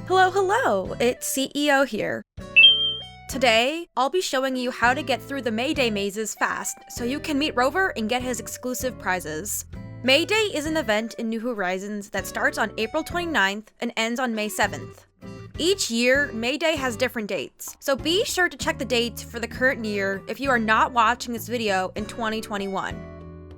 Hello, it's CEO here. Today, I'll be showing you how to get through the Mayday mazes fast so you can meet Rover and get his exclusive prizes. Mayday is an event in New Horizons that starts on April 29th and ends on May 7th. Each year, Mayday has different dates, so be sure to check the dates for the current year if you are not watching this video in 2021.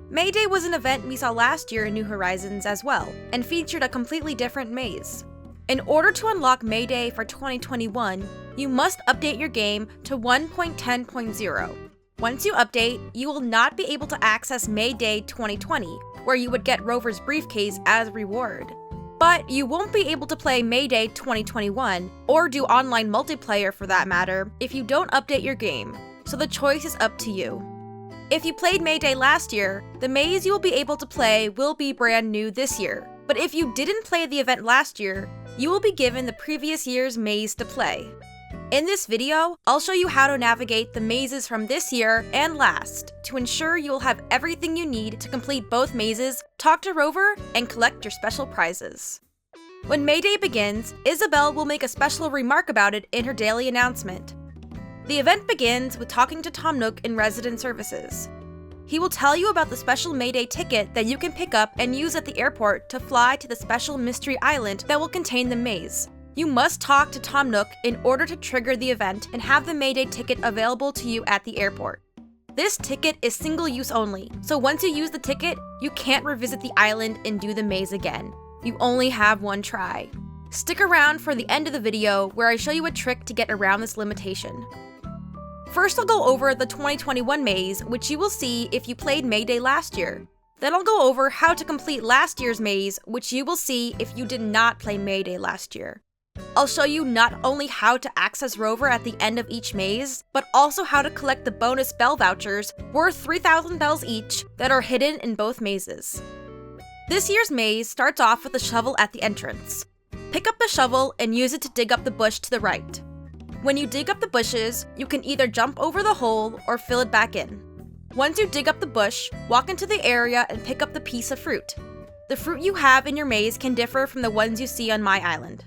Mayday was an event we saw last year in New Horizons as well, and featured a completely different maze. In order to unlock Mayday for 2021, you must update your game to 1.10.0. Once you update, you will not be able to access Mayday 2020, where you would get Rover's briefcase as a reward. But you won't be able to play Mayday 2021, or do online multiplayer for that matter, if you don't update your game, so the choice is up to you. If you played Mayday last year, the maze you will be able to play will be brand new this year. But if you didn't play the event last year, you will be given the previous year's maze to play. In this video, I'll show you how to navigate the mazes from this year and last to ensure you'll have everything you need to complete both mazes, talk to Rover, and collect your special prizes. When Mayday begins, Isabelle will make a special remark about it in her daily announcement. The event begins with talking to Tom Nook in Resident Services. He will tell you about the special Mayday ticket that you can pick up and use at the airport to fly to the special mystery island that will contain the maze. You must talk to Tom Nook in order to trigger the event and have the Mayday ticket available to you at the airport. This ticket is single use only, so once you use the ticket, you can't revisit the island and do the maze again. You only have one try. Stick around for the end of the video where I show you a trick to get around this limitation. First, I'll go over the 2021 maze, which you will see if you played Mayday last year. Then I'll go over how to complete last year's maze, which you will see if you did not play Mayday last year. I'll show you not only how to access Rover at the end of each maze, but also how to collect the bonus bell vouchers worth 3,000 bells each that are hidden in both mazes. This year's maze starts off with a shovel at the entrance. Pick up the shovel and use it to dig up the bush to the right. When you dig up the bushes, you can either jump over the hole or fill it back in. Once you dig up the bush, walk into the area and pick up the piece of fruit. The fruit you have in your maze can differ from the ones you see on my island.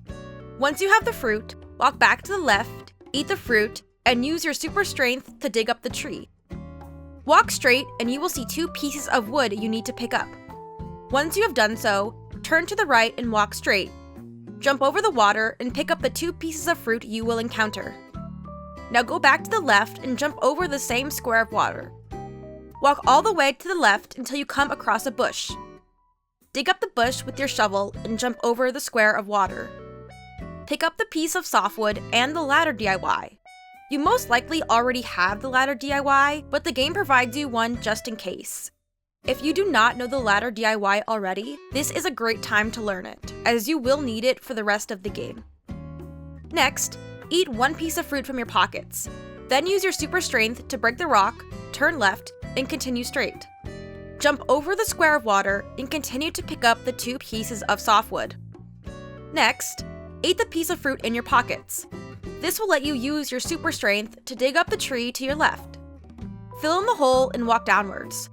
Once you have the fruit, walk back to the left, eat the fruit, and use your super strength to dig up the tree. Walk straight and you will see 2 pieces of wood you need to pick up. Once you have done so, turn to the right and walk straight. Jump over the water and pick up the 2 pieces of fruit you will encounter. Now go back to the left and jump over the same square of water. Walk all the way to the left until you come across a bush. Dig up the bush with your shovel and jump over the square of water. Pick up the piece of softwood and the ladder DIY. You most likely already have the ladder DIY, but the game provides you one just in case. If you do not know the ladder DIY already, this is a great time to learn it, as you will need it for the rest of the game. Next, eat 1 piece of fruit from your pockets. Then use your super strength to break the rock, turn left, and continue straight. Jump over the square of water and continue to pick up the 2 pieces of softwood. Next, eat the piece of fruit in your pockets. This will let you use your super strength to dig up the tree to your left. Fill in the hole and walk downwards.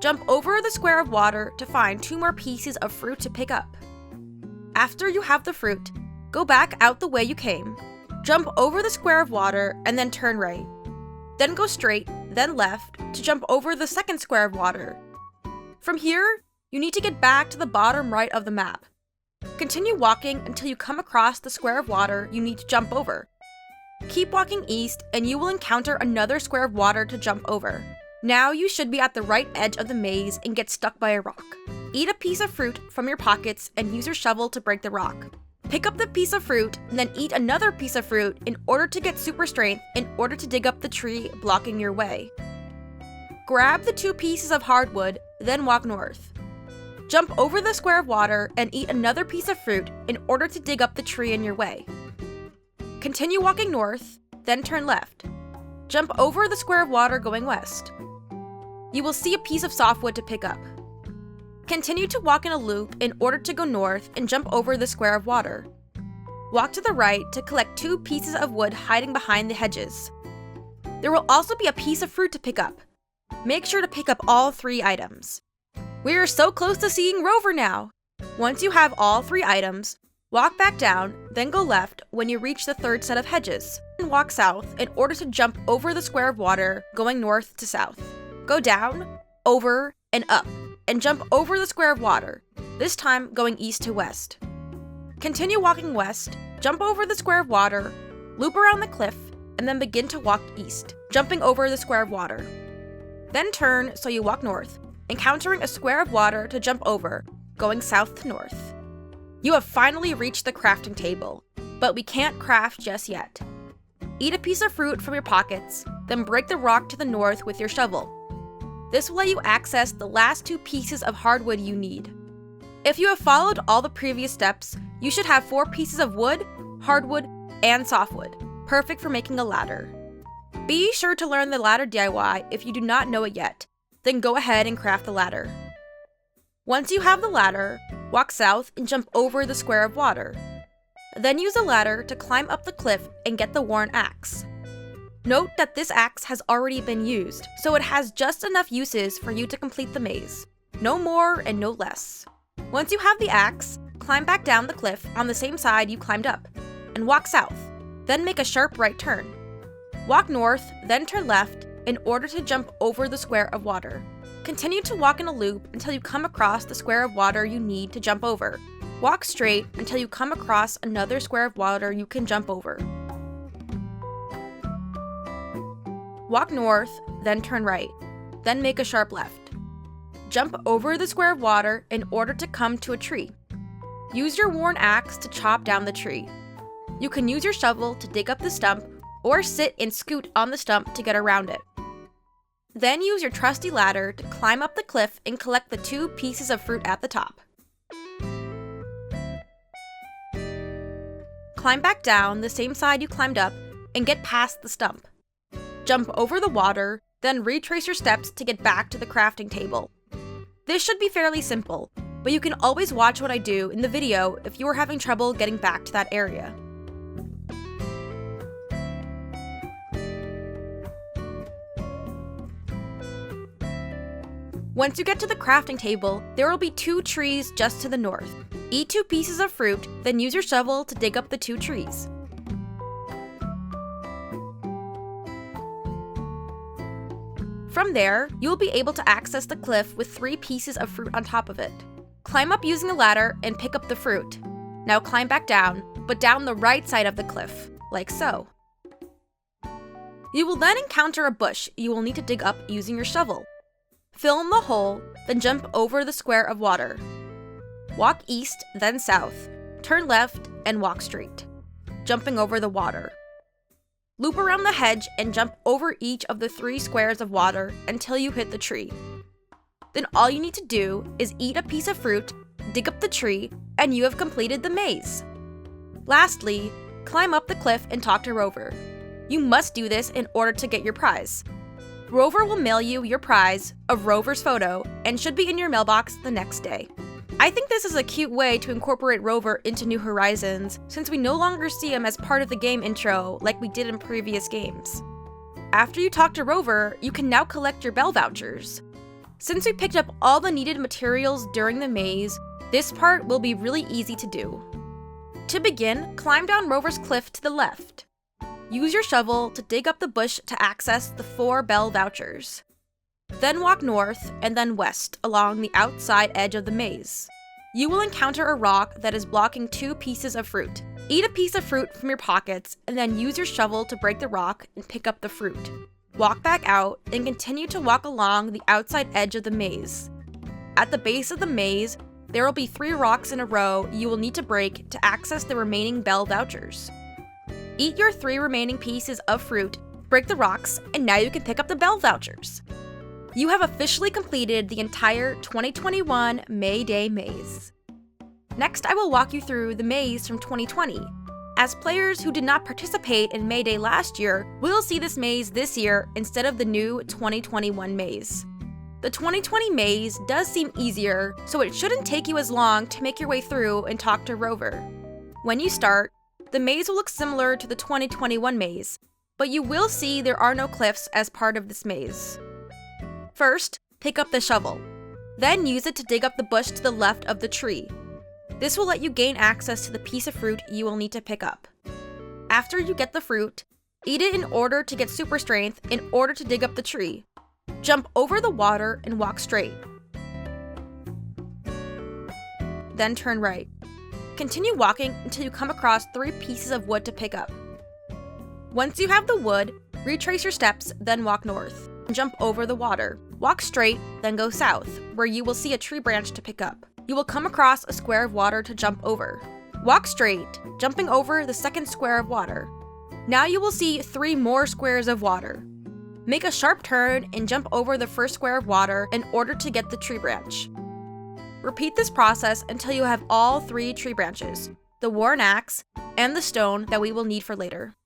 Jump over the square of water to find 2 more pieces of fruit to pick up. After you have the fruit, go back out the way you came. Jump over the square of water and then turn right. Then go straight, then left to jump over the second square of water. From here, you need to get back to the bottom right of the map. Continue walking until you come across the square of water you need to jump over. Keep walking east and you will encounter another square of water to jump over. Now you should be at the right edge of the maze and get stuck by a rock. Eat a piece of fruit from your pockets and use your shovel to break the rock. Pick up the piece of fruit and then eat another piece of fruit in order to get super strength in order to dig up the tree blocking your way. Grab the 2 pieces of hardwood, then walk north. Jump over the square of water and eat another piece of fruit in order to dig up the tree in your way. Continue walking north, then turn left. Jump over the square of water going west. You will see a piece of softwood to pick up. Continue to walk in a loop in order to go north and jump over the square of water. Walk to the right to collect 2 pieces of wood hiding behind the hedges. There will also be a piece of fruit to pick up. Make sure to pick up all 3 items. We are so close to seeing Rover now! Once you have all 3 items, Walk back down, then go left when you reach the third set of hedges, and walk south in order to jump over the square of water going north to south. Go down, over, and up, and jump over the square of water, this time going east to west. Continue walking west, jump over the square of water, loop around the cliff, and then begin to walk east, jumping over the square of water. Then turn so you walk north, encountering a square of water to jump over, going south to north. You have finally reached the crafting table, but we can't craft just yet. Eat a piece of fruit from your pockets, then break the rock to the north with your shovel. This will let you access the last 2 pieces of hardwood you need. If you have followed all the previous steps, you should have 4 pieces of wood, hardwood, and softwood, perfect for making a ladder. Be sure to learn the ladder DIY if you do not know it yet, then go ahead and craft the ladder. Once you have the ladder, walk south and jump over the square of water. Then use a ladder to climb up the cliff and get the worn axe. Note that this axe has already been used, so it has just enough uses for you to complete the maze. No more and no less. Once you have the axe, climb back down the cliff on the same side you climbed up, and walk south, then make a sharp right turn. Walk north, then turn left in order to jump over the square of water. Continue to walk in a loop until you come across the square of water you need to jump over. Walk straight until you come across another square of water you can jump over. Walk north, then turn right, then make a sharp left. Jump over the square of water in order to come to a tree. Use your worn axe to chop down the tree. You can use your shovel to dig up the stump or sit and scoot on the stump to get around it. Then use your trusty ladder to climb up the cliff and collect the 2 pieces of fruit at the top. Climb back down the same side you climbed up and get past the stump. Jump over the water, then retrace your steps to get back to the crafting table. This should be fairly simple, but you can always watch what I do in the video if you are having trouble getting back to that area. Once you get to the crafting table, there will be 2 trees just to the north. Eat 2 pieces of fruit, then use your shovel to dig up the 2 trees. From there, you'll be able to access the cliff with 3 pieces of fruit on top of it. Climb up using a ladder and pick up the fruit. Now climb back down, but down the right side of the cliff, like so. You will then encounter a bush you will need to dig up using your shovel. Fill in the hole, then jump over the square of water. Walk east, then south, turn left, and walk straight, jumping over the water. Loop around the hedge and jump over each of the 3 squares of water until you hit the tree. Then all you need to do is eat a piece of fruit, dig up the tree, and you have completed the maze. Lastly, climb up the cliff and talk to Rover. You must do this in order to get your prize. Rover will mail you your prize of Rover's photo and should be in your mailbox the next day. I think this is a cute way to incorporate Rover into New Horizons, since we no longer see him as part of the game intro like we did in previous games. After you talk to Rover, you can now collect your bell vouchers. Since we picked up all the needed materials during the maze, this part will be really easy to do. To begin, climb down Rover's cliff to the left. Use your shovel to dig up the bush to access the 4 bell vouchers. Then walk north and then west along the outside edge of the maze. You will encounter a rock that is blocking 2 pieces of fruit. Eat a piece of fruit from your pockets and then use your shovel to break the rock and pick up the fruit. Walk back out and continue to walk along the outside edge of the maze. At the base of the maze, there will be 3 rocks in a row you will need to break to access the remaining bell vouchers. Eat your 3 remaining pieces of fruit, break the rocks, and now you can pick up the bell vouchers. You have officially completed the entire 2021 May Day maze. Next, I will walk you through the maze from 2020. As players who did not participate in May Day last year will see this maze this year instead of the new 2021 maze. The 2020 maze does seem easier, so it shouldn't take you as long to make your way through and talk to Rover. When you start, the maze will look similar to the 2021 maze, but you will see there are no cliffs as part of this maze. First, pick up the shovel. Then use it to dig up the bush to the left of the tree. This will let you gain access to the piece of fruit you will need to pick up. After you get the fruit, eat it in order to get super strength in order to dig up the tree. Jump over the water and walk straight. Then turn right. Continue walking until you come across 3 pieces of wood to pick up. Once you have the wood, retrace your steps, then walk north. Jump over the water. Walk straight, then go south, where you will see a tree branch to pick up. You will come across a square of water to jump over. Walk straight, jumping over the second square of water. Now you will see 3 more squares of water. Make a sharp turn and jump over the first square of water in order to get the tree branch. Repeat this process until you have all 3 tree branches, the worn axe, and the stone that we will need for later.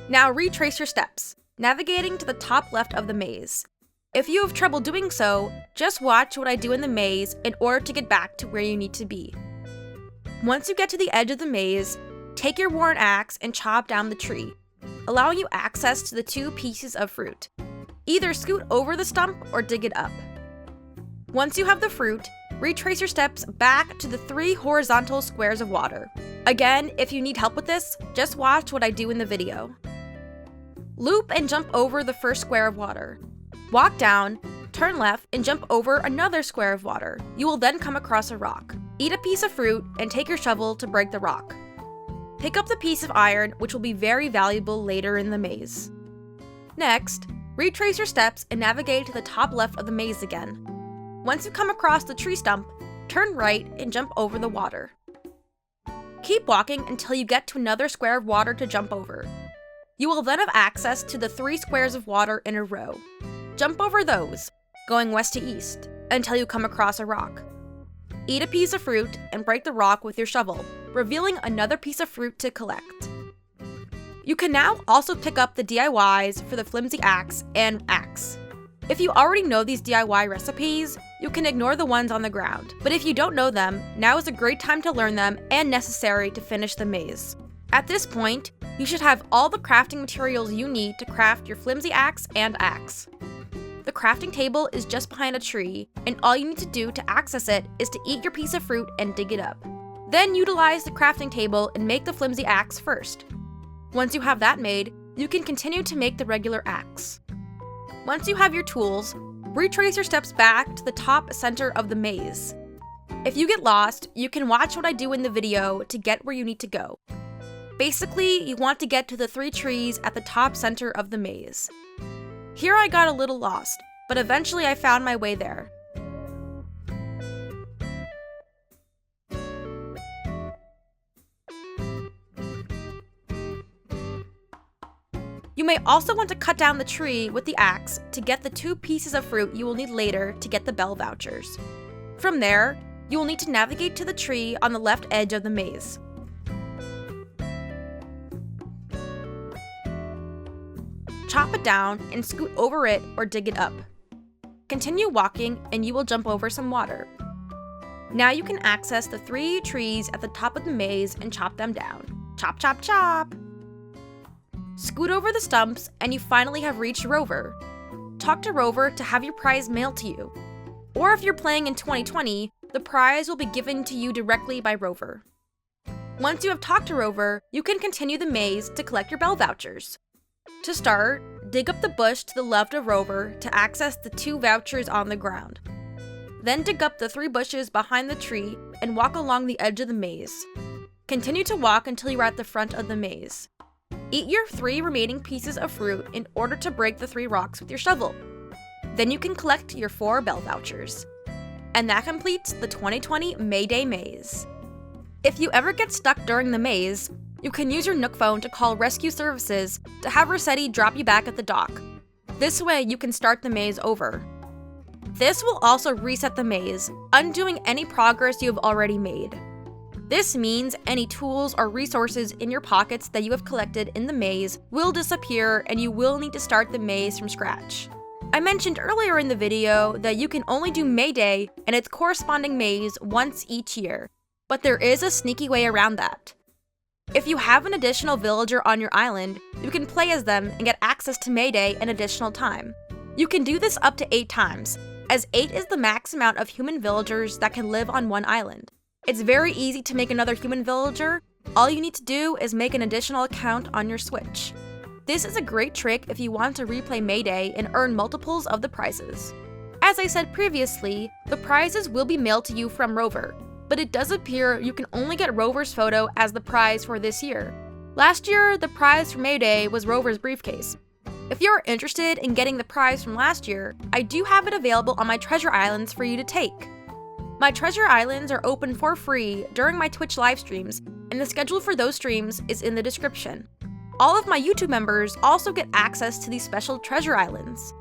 Now retrace your steps, navigating to the top left of the maze. If you have trouble doing so, just watch what I do in the maze in order to get back to where you need to be. Once you get to the edge of the maze, take your worn axe and chop down the tree, allowing you access to the 2 pieces of fruit. Either scoot over the stump or dig it up. Once you have the fruit, retrace your steps back to the 3 horizontal squares of water. Again, if you need help with this, just watch what I do in the video. Loop and jump over the first square of water. Walk down, turn left, and jump over another square of water. You will then come across a rock. Eat a piece of fruit and take your shovel to break the rock. Pick up the piece of iron, which will be very valuable later in the maze. Next, retrace your steps and navigate to the top left of the maze again. Once you come across the tree stump, turn right and jump over the water. Keep walking until you get to another square of water to jump over. You will then have access to the 3 squares of water in a row. Jump over those, going west to east, until you come across a rock. Eat a piece of fruit and break the rock with your shovel, revealing another piece of fruit to collect. You can now also pick up the DIYs for the flimsy axe and axe. If you already know these DIY recipes, you can ignore the ones on the ground, but if you don't know them, now is a great time to learn them and necessary to finish the maze. At this point, you should have all the crafting materials you need to craft your flimsy axe and axe. The crafting table is just behind a tree, and all you need to do to access it is to eat your piece of fruit and dig it up. Then utilize the crafting table and make the flimsy axe first. Once you have that made, you can continue to make the regular axe. Once you have your tools, retrace your steps back to the top center of the maze. If you get lost, you can watch what I do in the video to get where you need to go. Basically, you want to get to the 3 trees at the top center of the maze. Here I got a little lost, but eventually I found my way there. You may also want to cut down the tree with the axe to get the 2 pieces of fruit you will need later to get the bell vouchers. From there, you will need to navigate to the tree on the left edge of the maze. Chop it down and scoot over it or dig it up. Continue walking and you will jump over some water. Now you can access the 3 trees at the top of the maze and chop them down. Chop, chop, chop! Scoot over the stumps and you finally have reached Rover. Talk to Rover to have your prize mailed to you. Or if you're playing in 2020, the prize will be given to you directly by Rover. Once you have talked to Rover, you can continue the maze to collect your bell vouchers. To start, dig up the bush to the left of Rover to access the 2 vouchers on the ground. Then dig up the 3 bushes behind the tree and walk along the edge of the maze. Continue to walk until you are at the front of the maze. Eat your 3 remaining pieces of fruit in order to break the 3 rocks with your shovel. Then you can collect your 4 bell vouchers. And that completes the 2020 May Day maze. If you ever get stuck during the maze, you can use your Nook phone to call rescue services to have Rossetti drop you back at the dock. This way you can start the maze over. This will also reset the maze, undoing any progress you have already made. This means any tools or resources in your pockets that you have collected in the maze will disappear and you will need to start the maze from scratch. I mentioned earlier in the video that you can only do May Day and its corresponding maze once each year, but there is a sneaky way around that. If you have an additional villager on your island, you can play as them and get access to May Day an additional time. You can do this up to 8 times, as 8 is the max amount of human villagers that can live on one island. It's very easy to make another human villager. All you need to do is make an additional account on your Switch. This is a great trick if you want to replay May Day and earn multiples of the prizes. As I said previously, the prizes will be mailed to you from Rover, but it does appear you can only get Rover's photo as the prize for this year. Last year, the prize for May Day was Rover's briefcase. If you're interested in getting the prize from last year, I do have it available on my treasure islands for you to take. My treasure islands are open for free during my Twitch live streams, and the schedule for those streams is in the description. All of my YouTube members also get access to these special treasure islands.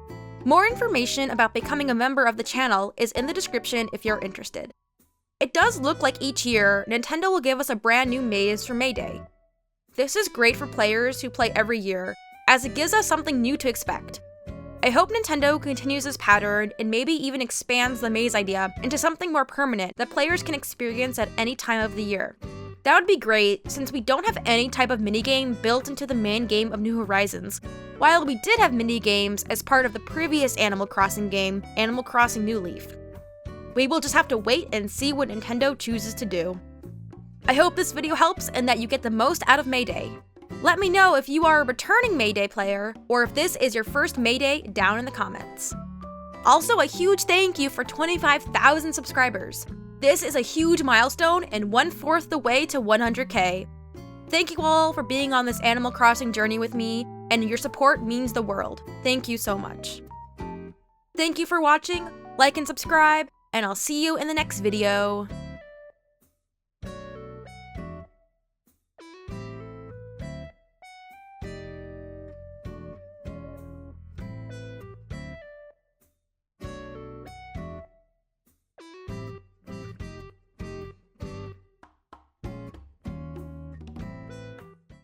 More information about becoming a member of the channel is in the description if you're interested. It does look like each year, Nintendo will give us a brand new maze for May Day. This is great for players who play every year, as it gives us something new to expect. I hope Nintendo continues this pattern and maybe even expands the maze idea into something more permanent that players can experience at any time of the year. That would be great, since we don't have any type of minigame built into the main game of New Horizons, while we did have minigames as part of the previous Animal Crossing game, Animal Crossing New Leaf. We will just have to wait and see what Nintendo chooses to do. I hope this video helps and that you get the most out of May Day. Let me know if you are a returning May Day player, or if this is your first May Day down in the comments. Also, a huge thank you for 25,000 subscribers. This is a huge milestone and 1/4 the way to 100K. Thank you all for being on this Animal Crossing journey with me, and your support means the world. Thank you so much. Thank you for watching, like and subscribe, and I'll see you in the next video.